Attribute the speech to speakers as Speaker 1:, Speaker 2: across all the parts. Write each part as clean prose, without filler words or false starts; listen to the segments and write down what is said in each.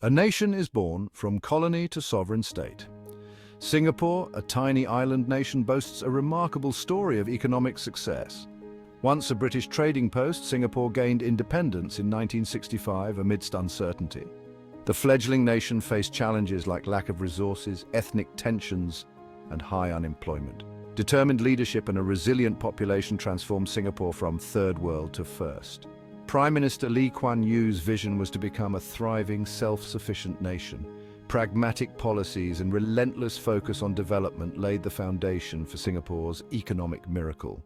Speaker 1: A nation is born from colony to sovereign state. Singapore, a tiny island nation, boasts a remarkable story of economic success. Once a British trading post, Singapore gained independence in 1965 amidst uncertainty. The fledgling nation faced challenges like lack of resources, ethnic tensions, and high unemployment. Determined leadership and a resilient population transformed Singapore from third world to first. Prime Minister Lee Kuan Yew's vision was to become a thriving, self-sufficient nation. Pragmatic policies and relentless focus on development laid the foundation for Singapore's economic miracle.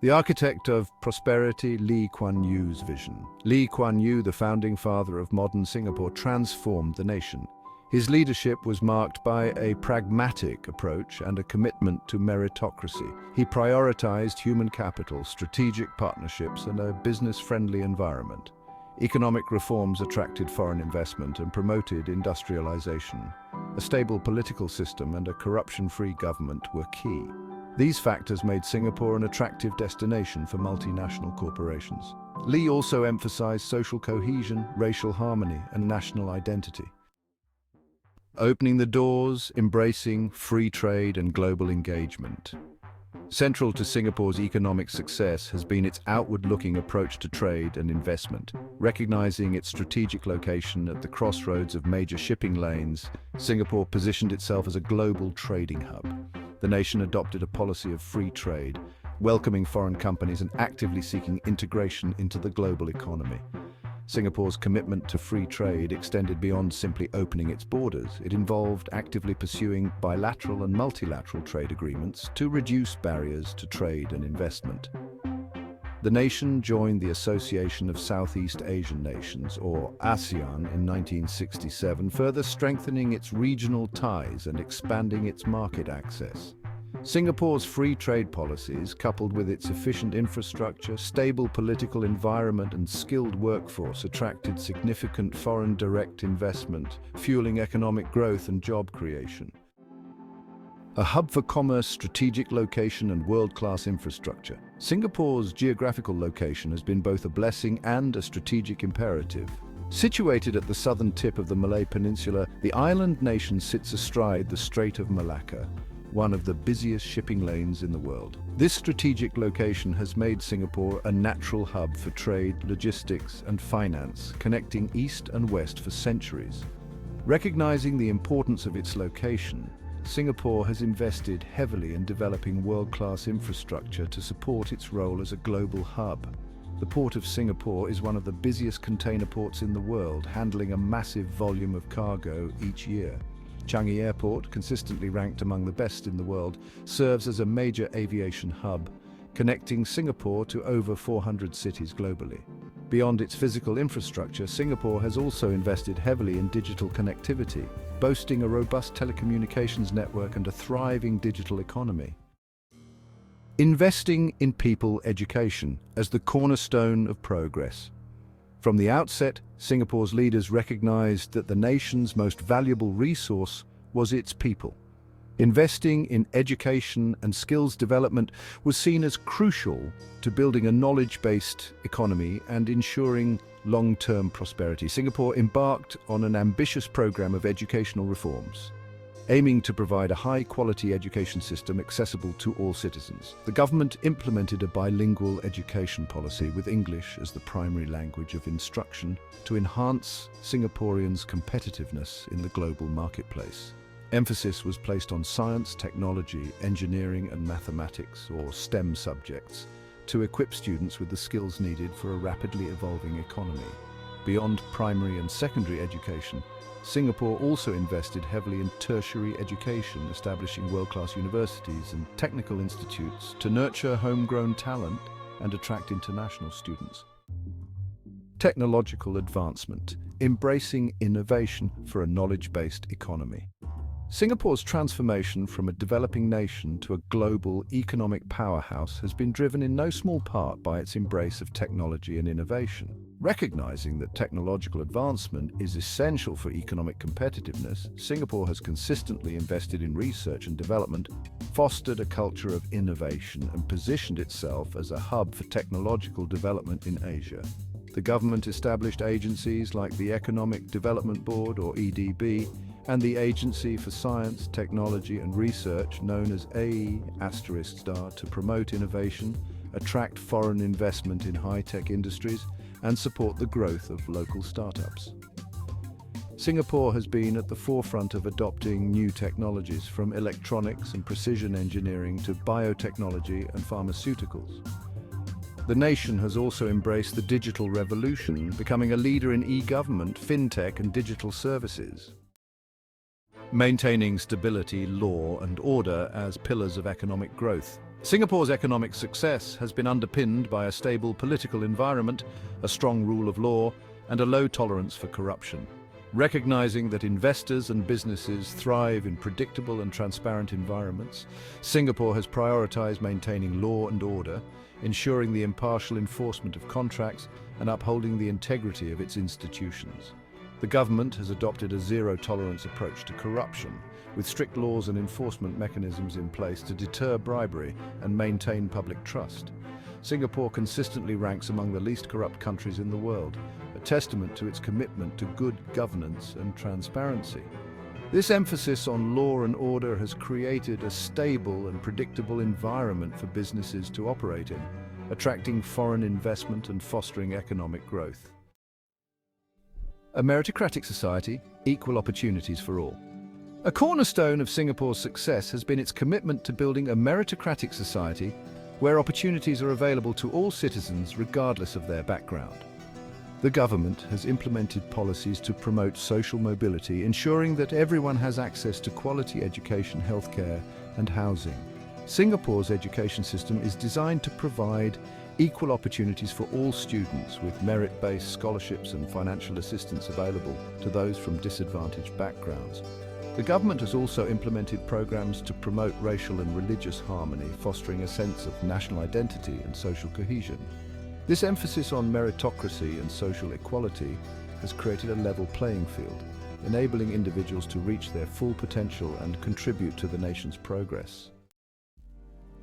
Speaker 1: The architect of prosperity, Lee Kuan Yew's vision. Lee Kuan Yew, the founding father of modern Singapore, transformed the nation. His leadership was marked by a pragmatic approach and a commitment to meritocracy. He prioritized human capital, strategic partnerships, and a business-friendly environment. Economic reforms attracted foreign investment and promoted industrialization. A stable political system and a corruption-free government were key. These factors made Singapore an attractive destination for multinational corporations. Lee also emphasized social cohesion, racial harmony, and national identity. Opening the doors, embracing free trade and global engagement. Central to Singapore's economic success has been its outward-looking approach to trade and investment. Recognizing its strategic location at the crossroads of major shipping lanes, Singapore positioned itself as a global trading hub. The nation adopted a policy of free trade, welcoming foreign companies and actively seeking integration into the global economy. Singapore's commitment to free trade extended beyond simply opening its borders. It involved actively pursuing bilateral and multilateral trade agreements to reduce barriers to trade and investment. The nation joined the Association of Southeast Asian Nations, or ASEAN, in 1967, further strengthening its regional ties and expanding its market access. Singapore's free trade policies, coupled with its efficient infrastructure, stable political environment, and skilled workforce, attracted significant foreign direct investment, fueling economic growth and job creation. A hub for commerce, strategic location, and world-class infrastructure, Singapore's geographical location has been both a blessing and a strategic imperative. Situated at the southern tip of the Malay Peninsula, the island nation sits astride the Strait of Malacca, one of the busiest shipping lanes in the world. This strategic location has made Singapore a natural hub for trade, logistics, and finance, connecting east and west for centuries. Recognizing the importance of its location, Singapore has invested heavily in developing world-class infrastructure to support its role as a global hub. The Port of Singapore is one of the busiest container ports in the world, handling a massive volume of cargo each year. Changi Airport, consistently ranked among the best in the world, serves as a major aviation hub, connecting Singapore to over 400 cities globally. Beyond its physical infrastructure, Singapore has also invested heavily in digital connectivity, boasting a robust telecommunications network and a thriving digital economy. Investing in people education as the cornerstone of progress. From the outset, Singapore's leaders recognized that the nation's most valuable resource was its people. Investing in education and skills development was seen as crucial to building a knowledge-based economy and ensuring long-term prosperity. Singapore embarked on an ambitious program of educational reforms, aiming to provide a high-quality education system accessible to all citizens. The government implemented a bilingual education policy with English as the primary language of instruction to enhance Singaporeans' competitiveness in the global marketplace. Emphasis was placed on science, technology, engineering, and mathematics, or STEM subjects, to equip students with the skills needed for a rapidly evolving economy. Beyond primary and secondary education, Singapore also invested heavily in tertiary education, establishing world-class universities and technical institutes to nurture homegrown talent and attract international students. Technological advancement, embracing innovation for a knowledge-based economy. Singapore's transformation from a developing nation to a global economic powerhouse has been driven in no small part by its embrace of technology and innovation. Recognizing that technological advancement is essential for economic competitiveness, Singapore has consistently invested in research and development, fostered a culture of innovation, and positioned itself as a hub for technological development in Asia. The government established agencies like the Economic Development Board, or EDB, and the Agency for Science, Technology and Research, known as AE** to promote innovation, attract foreign investment in high-tech industries, and support the growth of local startups. Singapore has been at the forefront of adopting new technologies, from electronics and precision engineering to biotechnology and pharmaceuticals. The nation has also embraced the digital revolution, becoming a leader in e-government, fintech and digital services. Maintaining stability, law and order as pillars of economic growth. Singapore's economic success has been underpinned by a stable political environment, a strong rule of law, and a low tolerance for corruption. Recognizing that investors and businesses thrive in predictable and transparent environments, Singapore has prioritized maintaining law and order, ensuring the impartial enforcement of contracts and upholding the integrity of its institutions. The government has adopted a zero-tolerance approach to corruption, with strict laws and enforcement mechanisms in place to deter bribery and maintain public trust. Singapore consistently ranks among the least corrupt countries in the world, a testament to its commitment to good governance and transparency. This emphasis on law and order has created a stable and predictable environment for businesses to operate in, attracting foreign investment and fostering economic growth. A meritocratic society, equal opportunities for all. A cornerstone of Singapore's success has been its commitment to building a meritocratic society where opportunities are available to all citizens regardless of their background. The government has implemented policies to promote social mobility, ensuring that everyone has access to quality education, healthcare, and housing. Singapore's education system is designed to provide equal opportunities for all students, with merit-based scholarships and financial assistance available to those from disadvantaged backgrounds. The government has also implemented programs to promote racial and religious harmony, fostering a sense of national identity and social cohesion. This emphasis on meritocracy and social equality has created a level playing field, enabling individuals to reach their full potential and contribute to the nation's progress.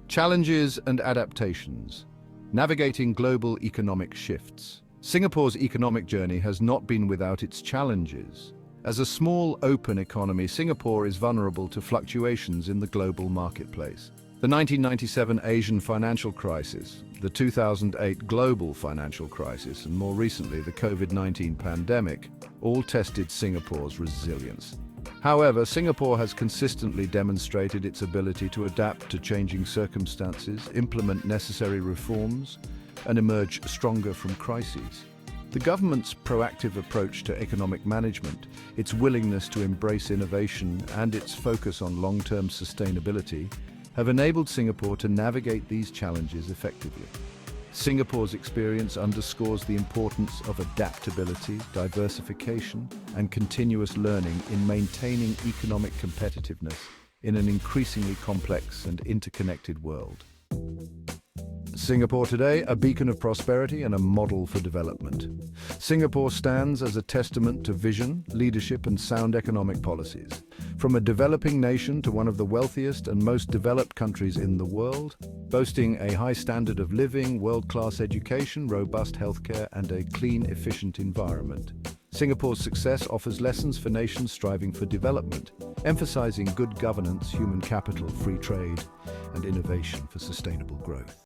Speaker 1: Challenges and adaptations. Navigating global economic shifts. Singapore's economic journey has not been without its challenges. As a small, open economy, Singapore is vulnerable to fluctuations in the global marketplace. The 1997 Asian financial crisis, the 2008 global financial crisis, and more recently the COVID-19 pandemic, all tested Singapore's resilience. However, Singapore has consistently demonstrated its ability to adapt to changing circumstances, implement necessary reforms, and emerge stronger from crises. The government's proactive approach to economic management, its willingness to embrace innovation, and its focus on long-term sustainability have enabled Singapore to navigate these challenges effectively. Singapore's experience underscores the importance of adaptability, diversification, and continuous learning in maintaining economic competitiveness in an increasingly complex and interconnected world. Singapore today, a beacon of prosperity and a model for development. Singapore stands as a testament to vision, leadership, and sound economic policies. From a developing nation to one of the wealthiest and most developed countries in the world, boasting a high standard of living, world-class education, robust healthcare, and a clean, efficient environment. Singapore's success offers lessons for nations striving for development, emphasizing good governance, human capital, free trade, and innovation for sustainable growth.